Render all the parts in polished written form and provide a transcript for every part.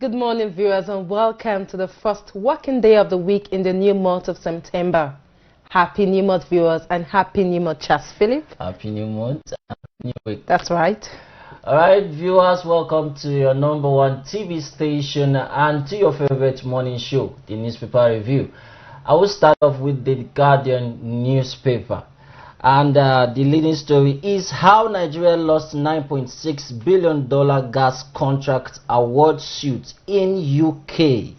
Good morning, viewers, and welcome to the first working day of the week in the new month of September. Happy New Month, viewers, and Happy New Month, Charles Philip. Happy New Month, Happy New Week. That's right. All right, viewers, welcome to your #1 TV station and to your favorite morning show, the newspaper review. I will start off with the Guardian newspaper. And the leading story is how Nigeria lost $9.6 billion gas contract award suit in UK.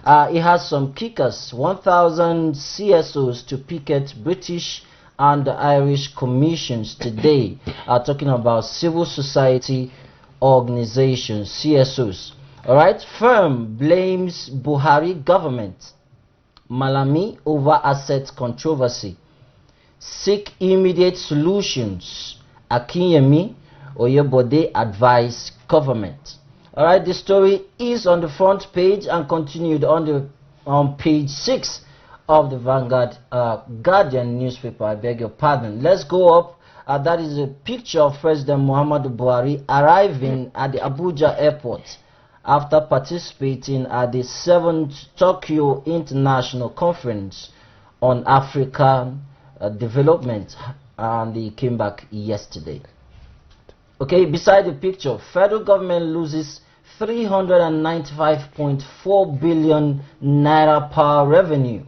It has some kickers: 1,000 CSOs to picket British and Irish commissions today. Talking about civil society organizations, CSOs. All right, firm blames Buhari government, Malami over asset controversy. Seek immediate solutions. Akinyemi Oyebode advise government. All right, the story is on the front page and continued on page 6 of the Vanguard Guardian newspaper. I beg your pardon. Let's go up. That is a picture of President Muhammadu Buhari arriving at the Abuja airport after participating at the 7th Tokyo International Conference on African development, and he came back yesterday. Okay, beside the picture, federal government loses 395.4 billion naira power revenue,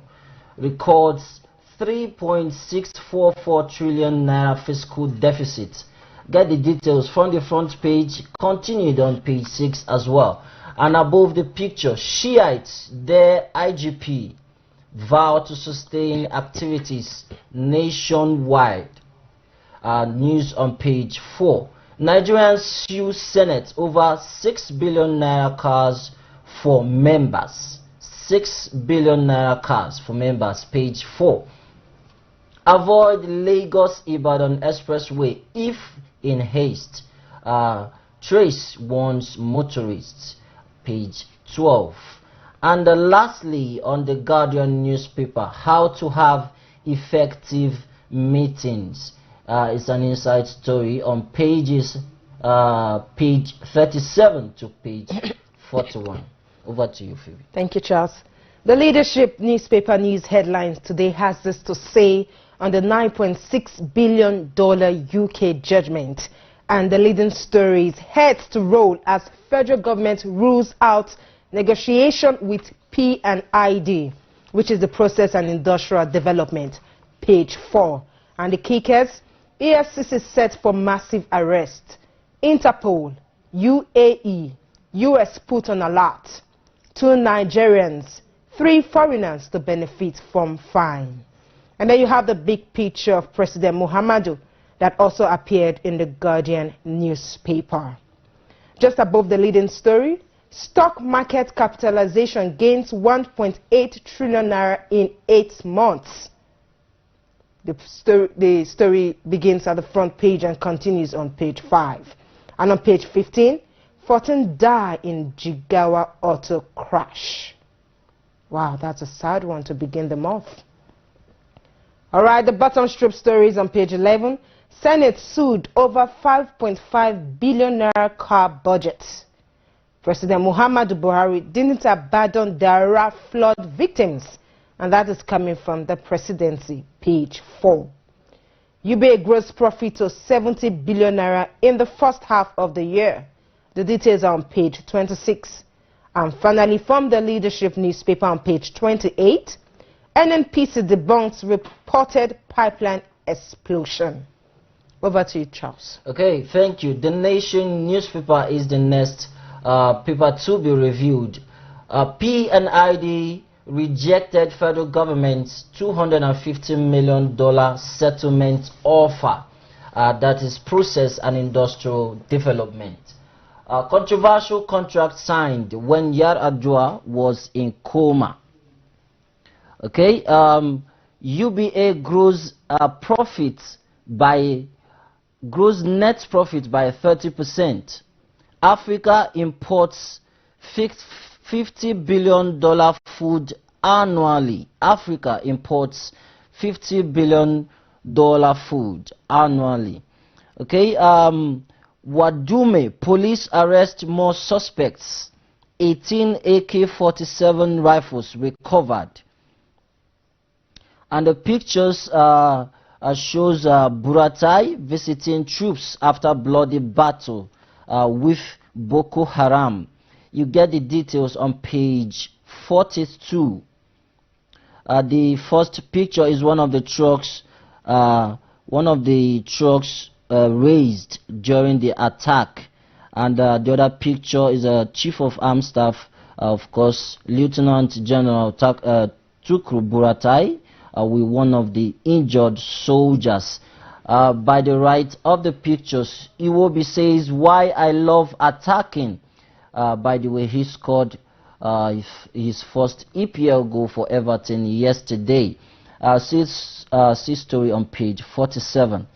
records 3.644 trillion naira fiscal deficit. Get the details from the front page, continued on page 6 as well. And above the picture, Shiites, their IGP, vow to sustain activities nationwide. News on page 4. Nigerians sue Senate over 6 billion naira cars for members. 6 billion naira cars for members. Page 4. Avoid Lagos-Ibadan expressway if in haste. Trace warns motorists. Page 12. And lastly, on the Guardian newspaper, how to have effective meetings. It's an inside story on page 37 to page 41. Over to you, Phoebe. Thank you, Charles. The leadership newspaper news headlines today has this to say on the $9.6 billion UK judgment. And the leading stories heads to roll as federal government rules out negotiation with P&ID, which is the Process and Industrial Development, page 4. And the kickers: EFCC set for massive arrest. Interpol, UAE, US put on alert. 2 Nigerians, 3 foreigners to benefit from fine. And then you have the big picture of President Muhammadu that also appeared in the Guardian newspaper. Just above the leading story, stock market capitalization gains 1.8 trillion naira in 8 months. The story begins at the front page and continues on page 5. And on page 15, 14 die in Jigawa auto crash. Wow, that's a sad one to begin the month. All right, the bottom strip stories on page 11. Senate sued over 5.5 billion naira car budget. President Muhammadu Buhari didn't abandon Dara flood victims, and that is coming from the presidency, page 4. UBA gross profit of 70 billion naira in the first half of the year. The details are on page 26. And finally, from the leadership newspaper on page 28, NNPC debunks reported pipeline explosion. Over to you, Charles. Okay, thank you. The Nation newspaper is the next paper to be reviewed. P&ID rejected federal government's $250 million settlement offer. That is Process and Industrial Development. Controversial contract signed when Yar'Adua was in coma. Okay, UBA grows net profit by 30%. Africa imports $50 billion food annually. Africa imports $50 billion food annually. Okay, Wadume, police arrest more suspects 18 AK-47 rifles recovered. And the pictures shows Buratai visiting troops after bloody battle with Boko Haram. You get the details on page 42. The first picture is one of the trucks raised during the attack, and the other picture is a Chief of Armed Staff, of course, Lieutenant General Tukru Buratai, with one of the injured soldiers. By the right of the pictures, Iwobi says, "Why I love attacking." By the way, he scored his first EPL goal for Everton yesterday. See story on page 47.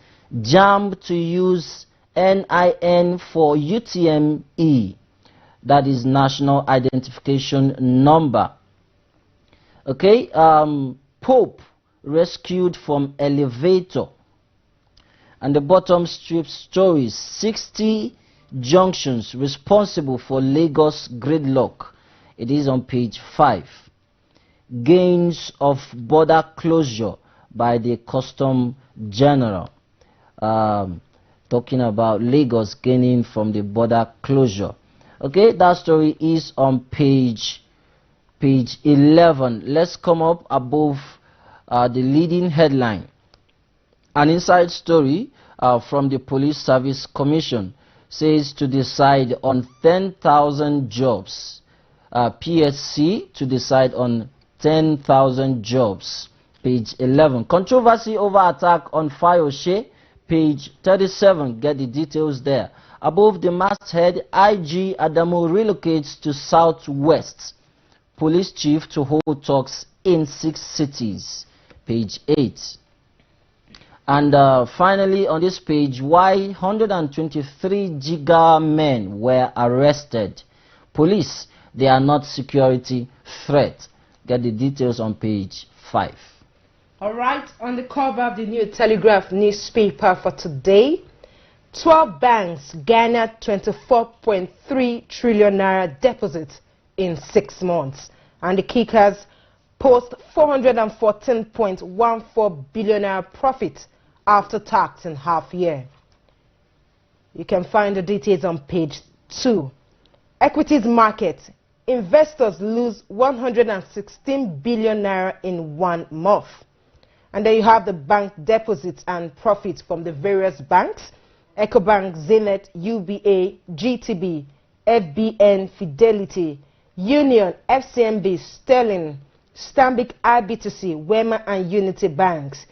JAMB to use NIN for UTME, that is National Identification Number. Okay, Pope rescued from elevator. And the bottom strip stories, 60 junctions responsible for Lagos gridlock. It is on page 5. Gains of border closure by the Custom General. Talking about Lagos gaining from the border closure. Okay, that story is on page 11. Let's come up above the leading headline. An inside story from the Police Service Commission says to decide on 10,000 jobs. PSC to decide on 10,000 jobs. Page 11. Controversy over attack on Fayose. Page 37. Get the details there. Above the masthead, IG Adamu relocates to Southwest. Police chief to hold talks in 6 cities. Page 8. And finally on this page, why 123 Giga men were arrested. Police, they are not security threat. Get the details on page 5. All right, on the cover of the New Telegraph newspaper for today, 12 banks garnered 24.3 trillion naira deposit in 6 months. And the kickers post 414.14 billion naira profit after tax in half year. You can find the details on page 2. Equities market. Investors lose 116 billion naira in 1 month. And then you have the bank deposits and profits from the various banks. Ecobank, Zenith, UBA, GTB, FBN, Fidelity, Union, FCMB, Sterling, Stanbic IBTC, Wema and Unity banks.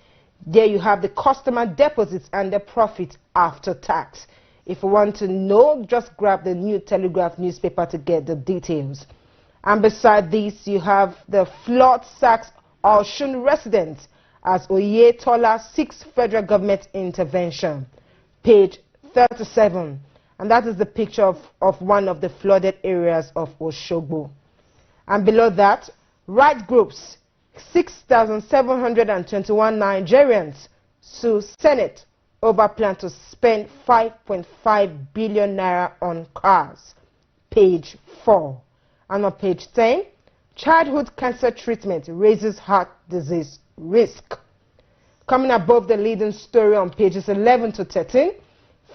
There you have the customer deposits and the profit after tax. If you want to know, just grab the New Telegraph newspaper to get the details. And beside this, you have the flood sacks Osun residents as Oyetola seeks federal government intervention. Page 37. And that is the picture of one of the flooded areas of Oshogbo. And below that, right groups, 6,721 Nigerians sue Senate over plan to spend 5.5 billion naira on cars. Page 4. And on page 10, childhood cancer treatment raises heart disease risk. Coming above the leading story on pages 11 to 13,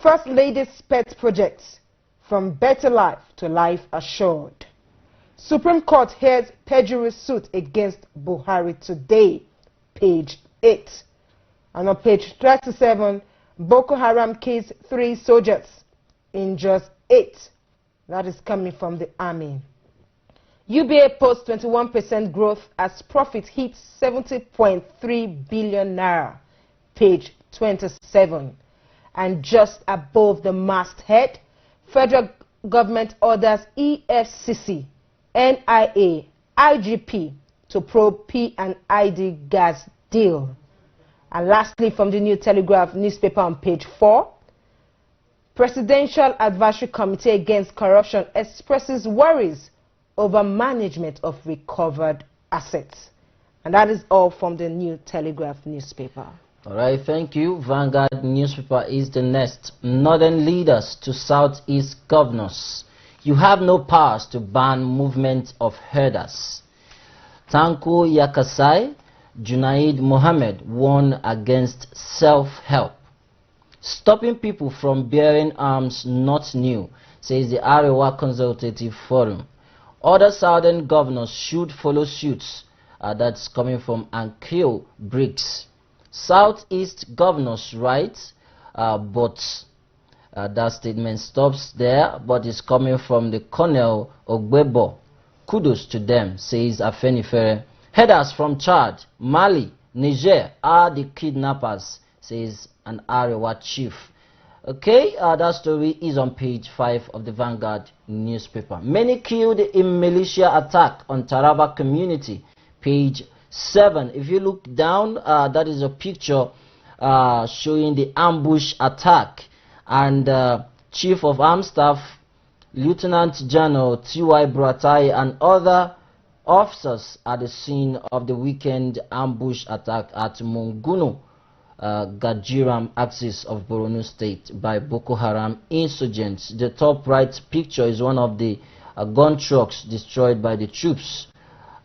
First Lady's pet projects from better life to life assured. Supreme Court hears perjury suit against Buhari today. Page 8. And on page 37, Boko Haram kills 3 soldiers, injures 8. That is coming from the army. UBA posts 21% growth as profit hits 70.3 billion naira. Page 27. And just above the masthead, federal government orders EFCC, NIA, IGP to probe P&ID gas deal. And lastly, from the New Telegraph newspaper on page 4, Presidential Advisory Committee Against Corruption expresses worries over management of recovered assets. And that is all from the New Telegraph newspaper. All right, thank you. Vanguard newspaper is the next. Northern leaders to Southeast governors. You have no powers to ban movement of herders. Tanko Yakasai, Junaid Mohammed warn against self-help. Stopping people from bearing arms not new, says the Arewa Consultative Forum. Other southern governors should follow suit. That's coming from Ankyo Briggs. Southeast governors write, but that statement stops there, but it's coming from the Colonel Ogbebo. Kudos to them, says Afenifere. Headers from Chad, Mali, Niger are the kidnappers, says an Arewa chief. Okay, that story is on page 5 of the Vanguard newspaper. Many killed in militia attack on Taraba community, page 7. If you look down, that is a picture showing the ambush attack, and Chief of Armed Staff Lieutenant General T.Y. Buratai and other officers at the scene of the weekend ambush attack at Munguno, Gajiram axis of Borno State by Boko Haram insurgents. The top right picture is one of the gun trucks destroyed by the troops,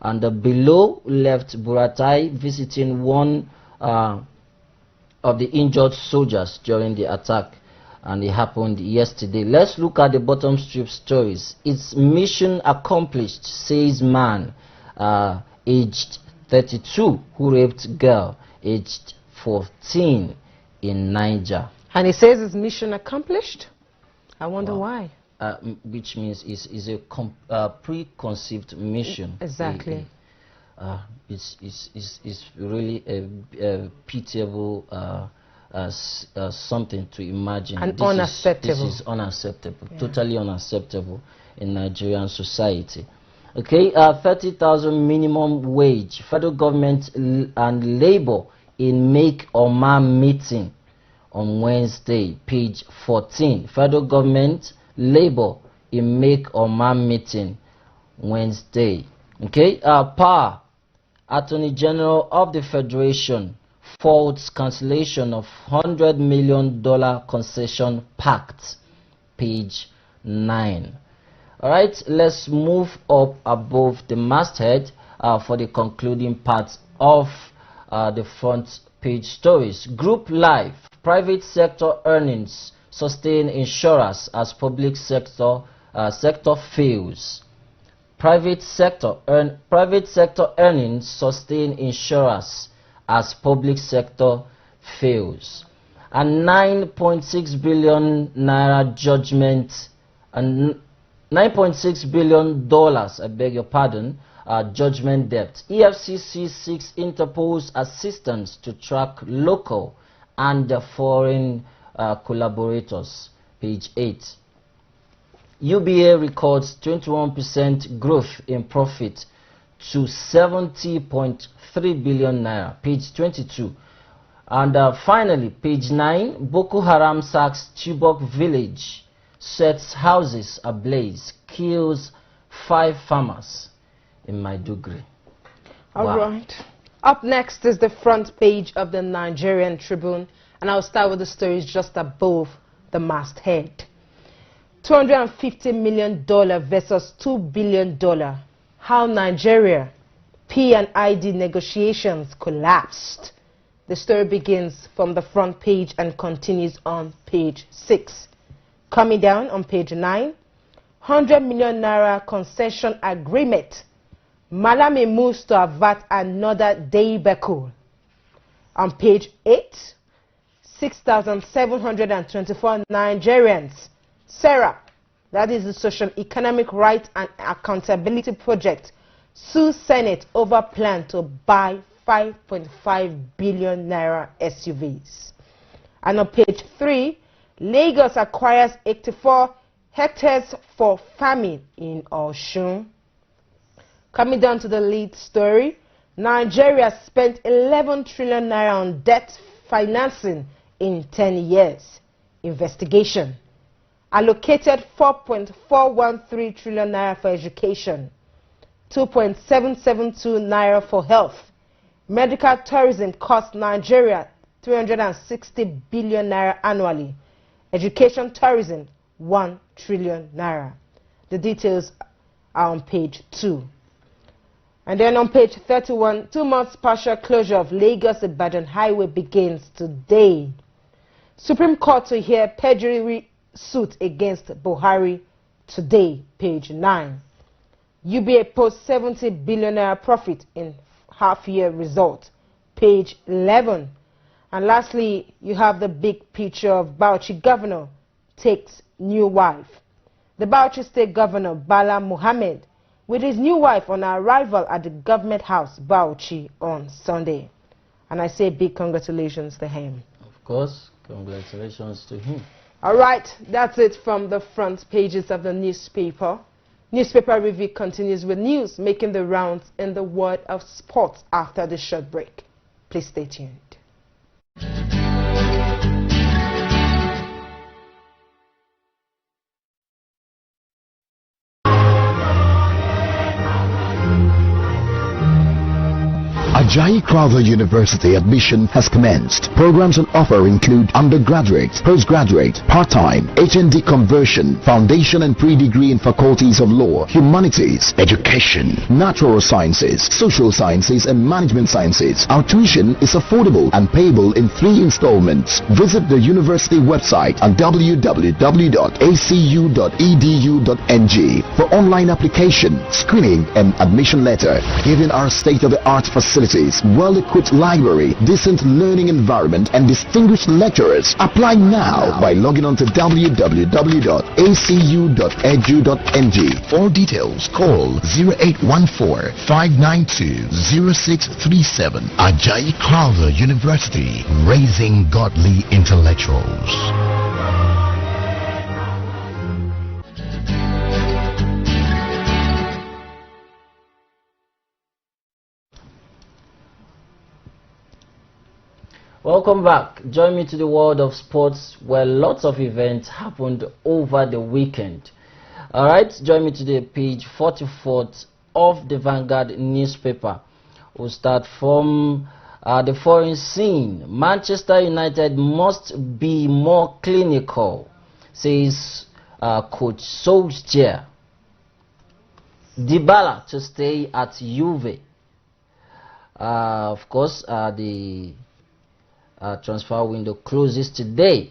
and below left Buratai visiting one of the injured soldiers during the attack, and it happened yesterday. Let's look at the bottom strip stories. It's mission accomplished, says man aged 32 who raped girl aged 14 in Niger. And he says his mission accomplished? I wonder why. Which means is a preconceived mission. Exactly. It's really a pitiable something to imagine. And unacceptable. This is unacceptable, totally unacceptable in Nigerian society. Okay, 30,000 minimum wage. Federal government and labor in Make or Man meeting on Wednesday, page 14. Federal government, labor in Make or Man meeting Wednesday. Okay, Power, Attorney General of the Federation faults cancellation of $100 million concession pact, page 9. All right, let's move up above the masthead for the concluding part of the front page stories. Group life, private sector earnings sustain insurers as public sector fails. Private sector earnings sustain insurers as public sector fails. A 9.6 billion naira judgment, and $9.6 billion, I beg your pardon, judgment debt. EFCC seeks Interpol's assistance to track local and foreign collaborators, page 8. UBA records 21% growth in profit to 70.3 billion naira, page 22. And finally, page 9, Boko Haram sacks Chibok village, sets houses ablaze, kills 5 farmers in Maiduguri. All right. Up next is the front page of the Nigerian Tribune, and I'll start with the stories just above the masthead. $250 million versus $2 billion. How Nigeria P&ID negotiations collapsed. The story begins from the front page and continues on page 6. Coming down on page 9, 100 million naira concession agreement. Malami moves to avert another debacle. On page 8, 6,724 Nigerians. Sarah, that is the Social Economic Rights and Accountability Project, sue Senate over plan to buy 5.5 billion naira SUVs. And on page 3, Lagos acquires 84 hectares for farming in Osun. Coming down to the lead story, Nigeria spent 11 trillion naira on debt financing in 10 years. Investigation. Allocated 4.413 trillion naira for education, 2.772 naira for health. Medical tourism costs Nigeria 360 billion naira annually. Education tourism 1 trillion naira. The details are on page 2. And then on page 31, 2 months partial closure of Lagos-Ibadan highway begins today. Supreme Court to hear perjury suit against Buhari today, page 9. UBA posts 70 billionaire profit in half-year result, page 11. And lastly, you have the big picture of Bauchi governor takes new wife. The Bauchi State Governor Bala Mohammed with his new wife on arrival at the government house, Bauchi, on Sunday. And I say big congratulations to him. Of course, congratulations to him. All right, that's it from the front pages of the newspaper. Newspaper Review continues with news making the rounds in the world of sports after the short break. Please stay tuned. Ajayi Crowther University admission has commenced. Programs on offer include undergraduate, postgraduate, part-time, HND conversion, foundation and pre-degree in faculties of law, humanities, education, natural sciences, social sciences and management sciences. Our tuition is affordable and payable in 3 installments. Visit the university website at www.acu.edu.ng for online application, screening and admission letter. Given our state-of-the-art facilities, well-equipped library, decent learning environment and distinguished lecturers. Apply now by logging on to www.acu.edu.ng. For details, call 0814-592-0637. Ajayi Crowther University, raising godly intellectuals. Welcome back. Join me to the world of sports where lots of events happened over the weekend. Alright, join me to the page 44th of the Vanguard newspaper. We'll start from the foreign scene. Manchester United must be more clinical, says Coach Solskjaer. Dybala to stay at Juve. Of course, the transfer window closes today,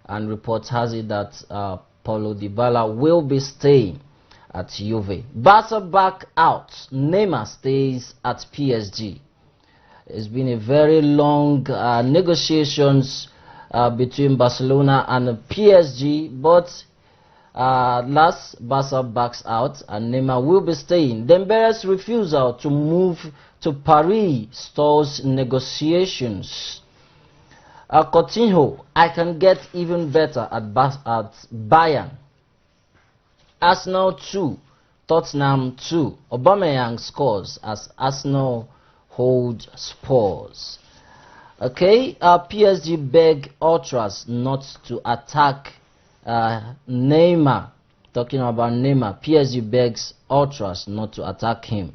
and reports has it that Paulo Dybala will be staying at Juve. Barca back out. Neymar stays at PSG. It's been a very long negotiations between Barcelona and PSG, but last Barca backs out and Neymar will be staying. Dembele's refusal to move to Paris stalls negotiations. Coutinho, I can get even better at Bayern. Arsenal 2, Tottenham 2. Aubameyang scores as Arsenal hold Spurs. Okay, PSG beg ultras not to attack Neymar. Talking about Neymar, PSG begs ultras not to attack him.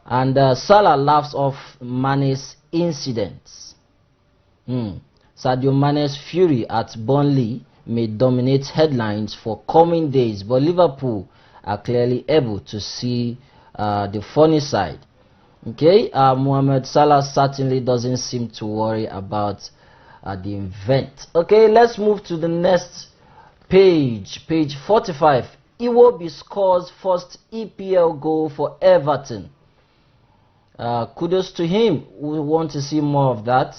And Salah laughs off Mane's incidents. Sadio Mane's fury at Burnley may dominate headlines for coming days, but Liverpool are clearly able to see the funny side. Okay, Mohamed Salah certainly doesn't seem to worry about the event. Okay, let's move to the next page, page 45. Iwobi scores first EPL goal for Everton. Kudos to him. We want to see more of that.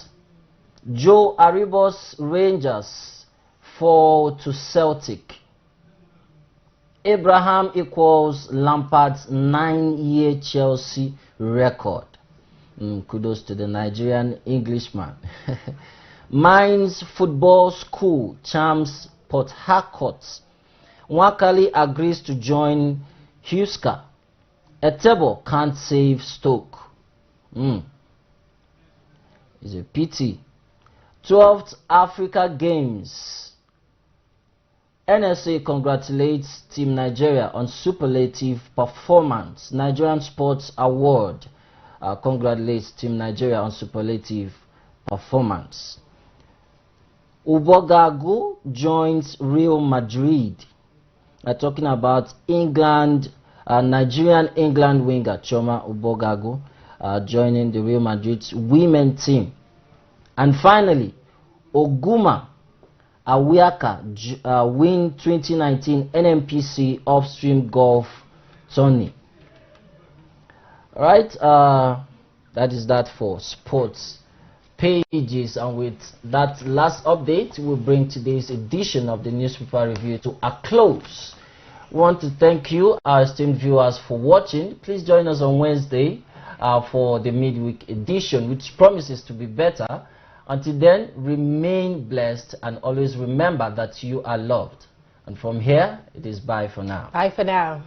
Joe Aribo's Rangers fall to Celtic. Abraham equals Lampard's 9-year Chelsea record. Kudos to the Nigerian Englishman. Mainz Football School charms Port Harcourt. Nwakali agrees to join Huesca. Etebo can't save Stoke. It's a pity. 12th Africa Games. NSA congratulates Team Nigeria on superlative performance. Nigerian Sports Award congratulates Team Nigeria on superlative performance. Ubogagu joins Real Madrid. talking about England, Nigerian England winger Choma Ubogagu joining the Real Madrid's women team. And finally, Oguma Awiaka win 2019 NMPC Upstream Golf Tourney. Alright, that is that for sports pages, and with that last update we'll bring today's edition of the newspaper review to a close. We want to thank you, our esteemed viewers, for watching. Please join us on Wednesday for the midweek edition, which promises to be better. Until then, remain blessed and always remember that you are loved. And from here, it is bye for now. Bye for now.